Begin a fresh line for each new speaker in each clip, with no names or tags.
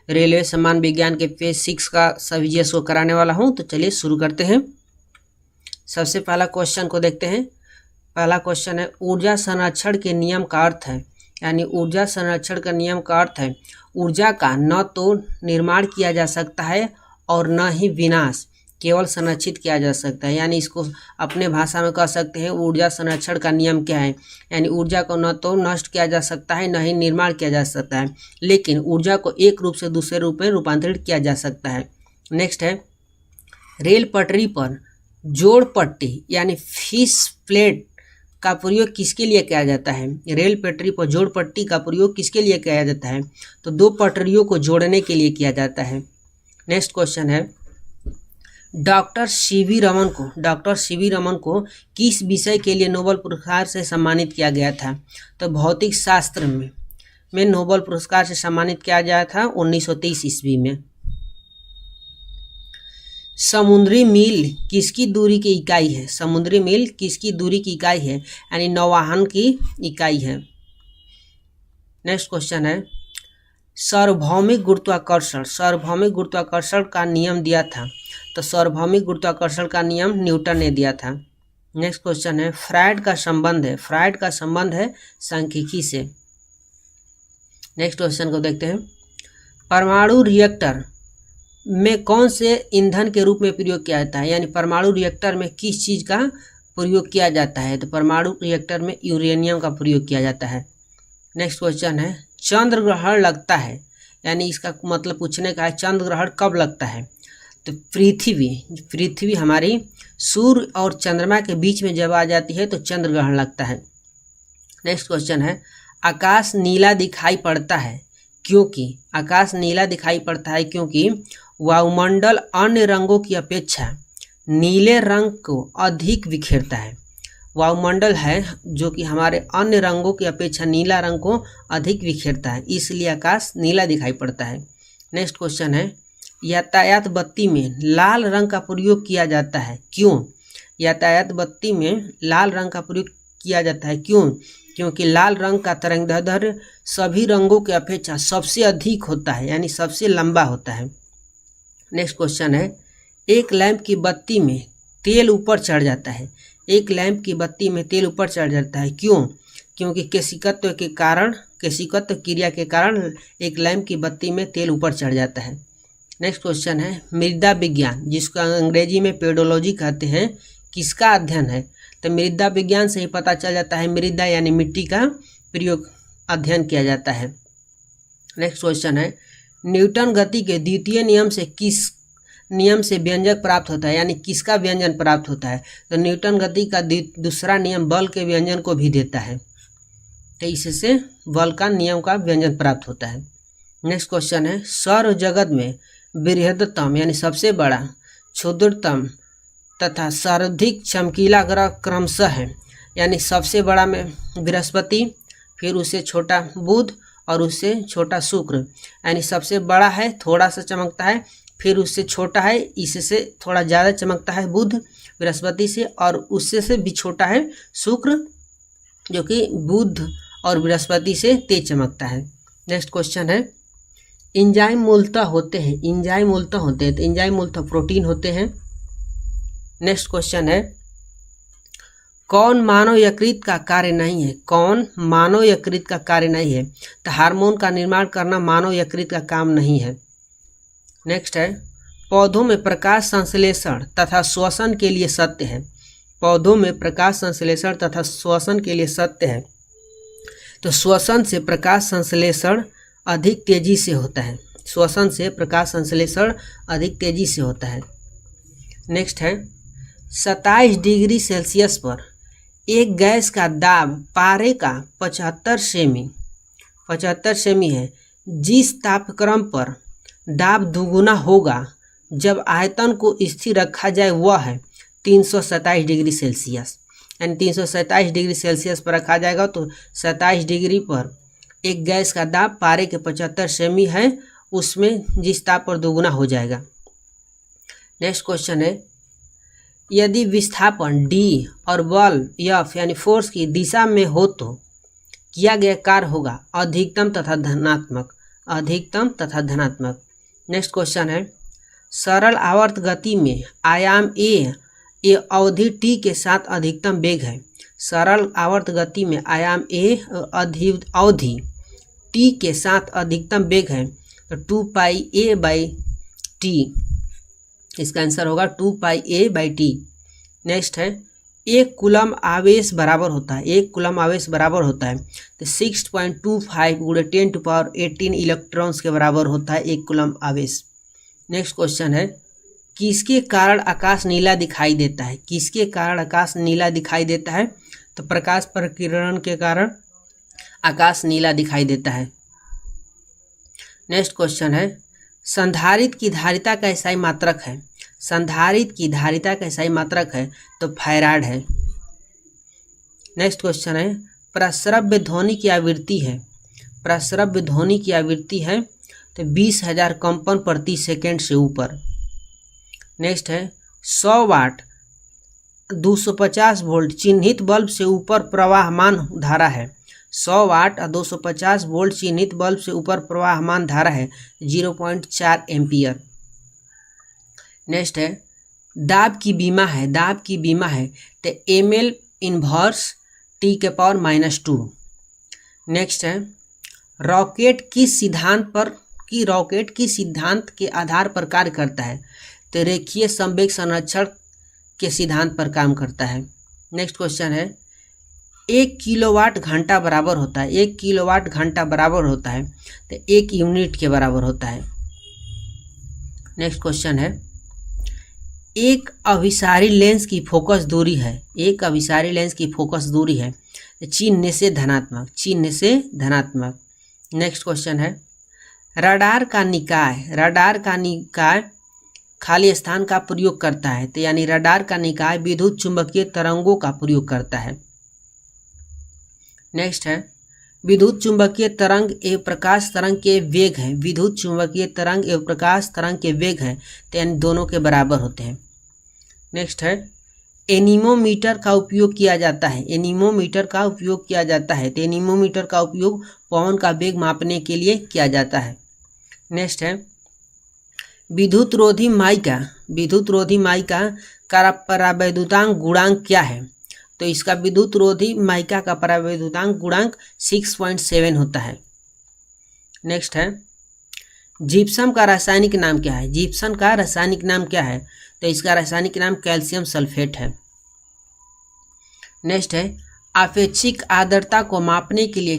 Railway सम्मान विज्ञान के पेज 6 का सभी जीएस को कराने वाला हूं। तो चलिए शुरू करते हैं। सबसे पहला क्वेश्चन को देखते हैं। पहला क्वेश्चन है ऊर्जा संरक्षण के नियम का अर्थ है, यानी ऊर्जा संरक्षण का नियम का अर्थ है ऊर्जा का न तो निर्माण किया जा सकता है और न ही विनाश, केवल संरक्षित किया जा सकता है। यानी इसको अपने भाषा में कह सकते हैं ऊर्जा संरक्षण का नियम क्या है, यानी ऊर्जा को न तो नष्ट किया जा सकता है न ही निर्माण किया जा सकता है, लेकिन ऊर्जा को एक रूप से दूसरे रूप में रूपांतरित किया जा सकता है। नेक्स्ट है रेल पटरी पर जोड़ पट्टी यानी फिश प्लेट का प्रयोग किसके लिए किया जाता है। रेल पटरी पर जोड़ पट्टी का प्रयोग किसके लिए किया जाता है, तो दो पटरियों को जोड़ने के लिए किया जाता है। नेक्स्ट क्वेश्चन है डॉक्टर सीवी रमन को किस विषय के लिए नोबेल पुरस्कार से सम्मानित किया गया था, तो भौतिक शास्त्र में नोबेल पुरस्कार से सम्मानित किया गया था 1930 ईस्वी में। समुद्री मील किसकी दूरी की इकाई है, समुद्री मील किसकी दूरी की इकाई है, यानी नौवहन की इकाई है। नेक्स्ट क्वेश्चन है सार्वभौमिक गुरुत्वाकर्षण का नियम दिया था, तो सार्वभौमिक गुरुत्वाकर्षण का नियम न्यूटन ने दिया था। नेक्स्ट क्वेश्चन है फ्राइड का संबंध है सांख्यिकी से। नेक्स्ट क्वेश्चन को देखते हैं परमाणु रिएक्टर में कौन से ईंधन के रूप में प्रयोग किया जाता है, यानी परमाणु रिएक्टर में किस चीज़ का प्रयोग किया जाता है, तो परमाणु रिएक्टर में यूरेनियम का प्रयोग किया जाता है। नेक्स्ट क्वेश्चन है चंद्र ग्रहण लगता है, यानी इसका मतलब पूछने का है चंद्र ग्रहण कब लगता है, तो पृथ्वी हमारी सूर्य और चंद्रमा के बीच में जब आ जाती है तो चंद्र ग्रहण लगता है। नेक्स्ट क्वेश्चन है आकाश नीला दिखाई पड़ता है क्योंकि वायुमंडल अन्य रंगों की अपेक्षा नीले रंग को अधिक बिखेरता है। वायुमंडल है जो कि हमारे अन्य रंगों की अपेक्षा नीला रंग को अधिक बिखेरता है, इसलिए आकाश नीला दिखाई पड़ता है। नेक्स्ट क्वेश्चन है यातायात बत्ती में लाल रंग का प्रयोग किया जाता है, क्यों, यातायात बत्ती में लाल रंग का प्रयोग किया जाता है क्यों, क्योंकि लाल रंग का तरंगदैर्ध्य सभी रंगों के अपेक्षा सबसे अधिक होता है, यानी सबसे लंबा होता है। नेक्स्ट क्वेश्चन है एक लैंप की बत्ती में तेल ऊपर चढ़ जाता है, क्यों, क्योंकि केशिकत्व क्रिया के कारण एक लैंप की बत्ती में तेल ऊपर चढ़ जाता है। नेक्स्ट क्वेश्चन है मृदा विज्ञान, जिसको अंग्रेजी में पेडोलॉजी कहते हैं, किसका अध्ययन है, तो मृदा विज्ञान से ही पता चल जाता है मृदा यानी मिट्टी का प्रयोग अध्ययन किया जाता है। नेक्स्ट क्वेश्चन है न्यूटन गति के द्वितीय नियम से किस नियम से व्यंजक प्राप्त होता है, यानी किसका व्यंजन प्राप्त होता है, तो न्यूटन गति का दूसरा नियम बल के व्यंजन को भी देता है, तो इससे बल का नियम का व्यंजन प्राप्त होता है। नेक्स्ट क्वेश्चन है सौर जगत में बृहत्तम यानी सबसे बड़ा, क्षुद्रतम तथा सर्वाधिक चमकीला ग्रह क्रमशः है, यानी सबसे बड़ा में बृहस्पति, फिर उससे छोटा बुध और उससे छोटा शुक्र, यानी सबसे बड़ा है थोड़ा सा चमकता है, फिर उससे छोटा है इससे थोड़ा ज़्यादा चमकता है बुध बृहस्पति से, और उससे से भी छोटा है शुक्र जो कि बुध और बृहस्पति से तेज चमकता है। नेक्स्ट क्वेश्चन है एंजाइम मूलतः होते हैं, तो एंजाइम मूलतः प्रोटीन होते हैं। नेक्स्ट क्वेश्चन है कौन मानव यकृत का कार्य नहीं है, तो हार्मोन का निर्माण करना मानव यकृत का काम नहीं है। नेक्स्ट है पौधों में प्रकाश संश्लेषण तथा श्वसन के लिए सत्य है, तो श्वसन से प्रकाश संश्लेषण अधिक तेजी से होता है। नेक्स्ट है 27 डिग्री सेल्सियस पर एक गैस का दाब पारे का 75 सेमी है, जिस तापक्रम पर दाब दुगुना होगा जब आयतन को स्थिर रखा जाए वह है 327 डिग्री सेल्सियस, यानी 327 डिग्री सेल्सियस पर रखा जाएगा तो 27 डिग्री पर एक गैस का दाब पारे के 75 सेमी है, उसमें जिस ताप पर दोगुना हो जाएगा। नेक्स्ट क्वेश्चन है यदि विस्थापन d और बल F यानी फोर्स की दिशा में हो तो किया गया कार्य होगा अधिकतम तथा धनात्मक। अधिकतम तथा धनात्मक। नेक्स्ट क्वेश्चन है, सरल आवर्त गति में आयाम ए अवधि टी के साथ अधिकतम वेग है। सरल आवर्त गति में आयाम ए अवधि टी के साथ अधिकतम वेग है, तो 2πa/t, इसका आंसर होगा 2πa/t। नेक्स्ट है, एक कूलम आवेश बराबर होता है, एक कूलम आवेश बराबर होता है तो 6.25 × 10⁻18 इलेक्ट्रॉन्स के बराबर होता है एक कूलम आवेश। नेक्स्ट क्वेश्चन है, किसके कारण आकाश नीला दिखाई देता है? किसके कारण आकाश नीला दिखाई देता है? तो प्रकाश प्रकीर्णन के कारण आकाश नीला दिखाई देता है। नेक्स्ट क्वेश्चन है, संधारित्र की धारिता का SI मात्रक है। संधारित्र की धारिता का SI मात्रक है तो फैराड है। नेक्स्ट क्वेश्चन है, प्रस्रव्य ध्वनि की आवृत्ति है। प्रस्रव्य ध्वनि की आवृत्ति है तो 20,000 कंपन प्रति सेकंड से ऊपर। नेक्स्ट है, 100 वाट 250 वोल्ट चिन्हित बल्ब से ऊपर प्रवाहमान धारा है। 100 वाट और 250 वोल्ट चिन्हित बल्ब से ऊपर प्रवाहमान धारा है 0.4 एम्पियर। नेक्स्ट है, दाब की बीमा है। दाब की बीमा है तो ml इन्वर्स T⁻²। नेक्स्ट है, रॉकेट किस सिद्धांत के आधार पर कार्य करता है? तो रेखीय संवेग संरक्षण के सिद्धांत पर काम करता है। नेक्स्ट क्वेश्चन है, 1 किलोवाट घंटा बराबर होता है। 1 किलोवाट घंटा बराबर होता है तो 1 यूनिट के बराबर होता है। नेक्स्ट क्वेश्चन है, एक अभिसारी लेंस की फोकस दूरी है। एक अभिसारी लेंस की फोकस दूरी है चिन्ह से धनात्मक। चिन्ह से धनात्मक। नेक्स्ट क्वेश्चन है, रडार का निकाय खाली स्थान का प्रयोग करता है तो यानी रडार का निकाय विद्युत चुंबकीय तरंगों का प्रयोग करता है। नेक्स्ट है, विद्युत चुंबकीय तरंग एवं प्रकाश तरंग के वेग हैं। विद्युत चुंबकीय तरंग एवं प्रकाश तरंग के वेग हैं तो यानी दोनों के बराबर होते हैं। नेक्स्ट है, एनीमोमीटर का उपयोग किया जाता है। एनीमोमीटर का उपयोग किया जाता है तो एनीमोमीटर का उपयोग पवन का वेग मापने के लिए किया जाता है। नेक्स्ट है, विद्युत रोधी माइका का परावैद्युतांक गुणांक क्या है? तो इसका विद्युत रोधी माइका का परावैद्युतांक गुणांक 6.7 होता है। नेक्स्ट है, जिप्सम का रासायनिक नाम क्या है? जिप्सम का रासायनिक नाम क्या है? तो इसका रासायनिक नाम कैल्शियम सल्फेट है। नेक्स्ट है, आपेक्षिक आर्द्रता को मापने के लिए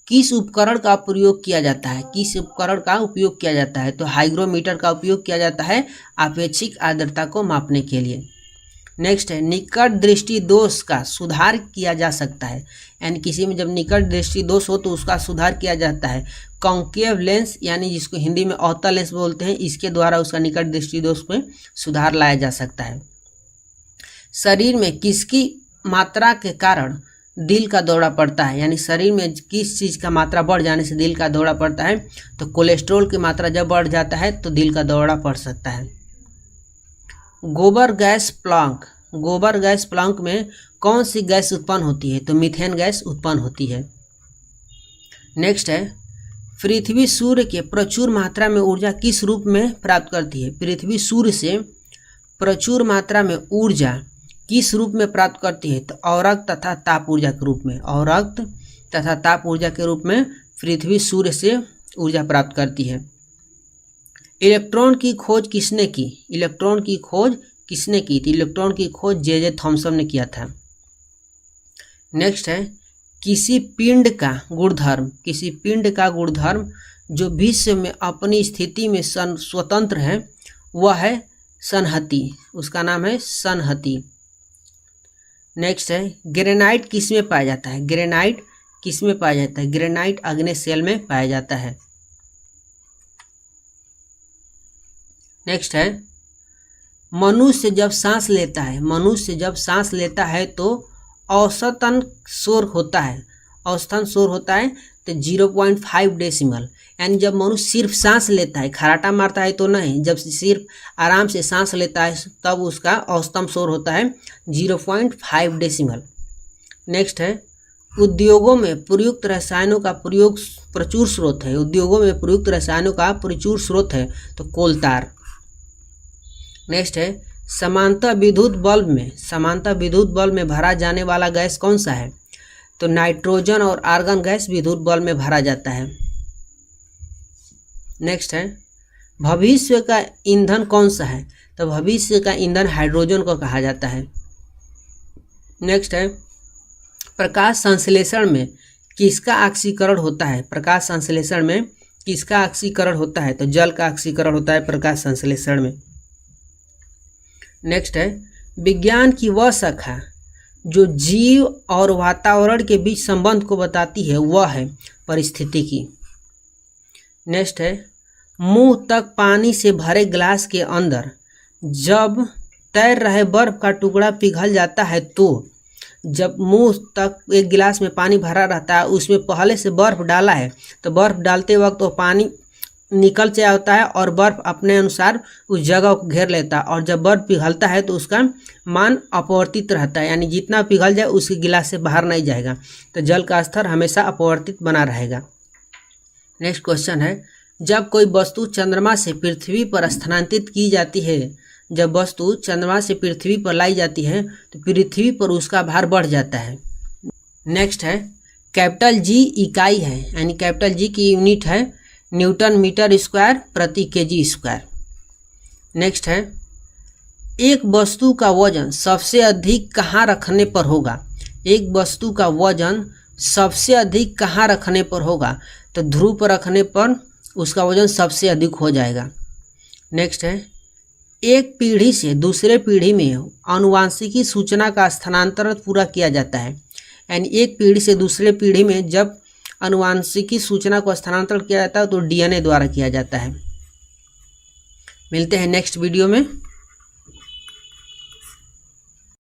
किस उपकरण का प्रयोग किया जाता है? किस उपकरण का उपयोग किया जाता है? तो हाइग्रोमीटर का उपयोग किया जाता है आपेक्षिक आर्द्रता को मापने के लिए। नेक्स्ट है, निकट दृष्टि दोष का सुधार किया जा सकता है। यानी किसी में जब निकट दृष्टि दोष हो तो उसका सुधार किया जाता है कॉन्केव लेंस, यानी जिसको हिंदी में अवतल लेंस बोलते हैं, इसके द्वारा उसका निकट दृष्टि दोष में सुधार लाया जा सकता है। शरीर में किसकी मात्रा के कारण दिल का दौरा पड़ता है? यानी शरीर में किस चीज़ का मात्रा बढ़ जाने से दिल का दौरा पड़ता है? तो कोलेस्ट्रॉल की मात्रा जब बढ़ जाता है तो दिल का दौरा पड़ सकता है। गोबर गैस प्लांट में कौन सी गैस उत्पन्न होती है? तो मीथेन गैस उत्पन्न होती है। नेक्स्ट है, पृथ्वी सूर्य के प्रचुर मात्रा में ऊर्जा किस रूप में प्राप्त करती है? पृथ्वी सूर्य से प्रचुर मात्रा में ऊर्जा किस रूप में प्राप्त करती है? तो अवरक्त तथा ताप ऊर्जा के रूप में। अवरक्त तथा ताप ऊर्जा के रूप में पृथ्वी सूर्य से ऊर्जा प्राप्त करती है। इलेक्ट्रॉन की खोज किसने की? इलेक्ट्रॉन की खोज किसने की थी? इलेक्ट्रॉन की खोज जे थॉमसन ने किया था। नेक्स्ट है, किसी पिंड का गुणधर्म जो विश्व में अपनी स्थिति में स्वतंत्र है वह है संहति। उसका नाम है संहति। नेक्स्ट है, ग्रेनाइट किस में पाया जाता है? ग्रेनाइट किस में पाया जाता है? ग्रेनाइट अग्नि सेल में पाया जाता है। नेक्स्ट है, मनुष्य जब सांस लेता है तो औसतन शोर होता है। औसतन शोर होता है तो 0.5 डेसिमल। यानी जब मनुष्य सिर्फ सांस लेता है, खराटा मारता है तो नहीं, जब सिर्फ आराम से सांस लेता है तब उसका औसतन शोर होता है 0.5 डेसिमल। नेक्स्ट है, उद्योगों में प्रयुक्त रसायनों का प्रयोग प्रचुर स्रोत है। उद्योगों में प्रयुक्त रसायनों का प्रचुर स्रोत है तो कोल तार। नेक्स्ट है समांतर विद्युत बल्ब में भरा जाने वाला गैस कौन सा है? तो नाइट्रोजन और आर्गन गैस विद्युत बल्ब में भरा जाता है। नेक्स्ट है भविष्य का ईंधन कौन सा है? तो भविष्य का ईंधन हाइड्रोजन को कहा जाता है। नेक्स्ट है प्रकाश संश्लेषण में किसका ऑक्सीकरण होता है? प्रकाश संश्लेषण में किसका ऑक्सीकरण होता है? तो जल का ऑक्सीकरण होता है प्रकाश संश्लेषण में। नेक्स्ट है विज्ञान की वह शाखा जो जीव और वातावरण के बीच संबंध को बताती है वह है पारिस्थितिकी। नेक्स्ट है मुंह तक पानी से भरे गिलास के अंदर जब तैर रहे बर्फ का टुकड़ा पिघल जाता है तो जब मुंह तक एक गिलास में पानी भरा रहता है उसमें पहले से बर्फ डाला है तो बर्फ डालते वक्त वो पानी निकल से आता है और बर्फ अपने अनुसार उस जगह को घेर लेता है और जब बर्फ पिघलता है तो उसका मान अपवर्तित रहता है, यानी जितना पिघल जाए उसके गिलास से बाहर नहीं जाएगा। तो जल का स्तर हमेशा अपवर्तित बना रहेगा। नेक्स्ट क्वेश्चन है जब कोई वस्तु चंद्रमा से पृथ्वी पर स्थानांतरित की जाती है, जब वस्तु चंद्रमा से पृथ्वी पर लाई जाती है तो पृथ्वी पर उसका भार बढ़ जाता है। नेक्स्ट है कैपिटल जी इकाई है, यानी कैपिटल जी की यूनिट है न्यूटन मीटर स्क्वायर प्रति केजी स्क्वायर। नेक्स्ट है एक वस्तु का वजन सबसे अधिक कहाँ रखने पर होगा? एक वस्तु का वजन सबसे अधिक कहाँ रखने पर होगा? तो ध्रुव पर रखने पर उसका वजन सबसे अधिक हो जाएगा। नेक्स्ट है एक पीढ़ी से दूसरे पीढ़ी में आनुवांशिकी सूचना का स्थानांतरण पूरा किया जाता है, यानी एक पीढ़ी से दूसरे पीढ़ी में जब आनुवांशिकी सूचना को स्थानांतरण किया जाता है तो डीएनए द्वारा किया जाता है। मिलते हैं नेक्स्ट वीडियो में।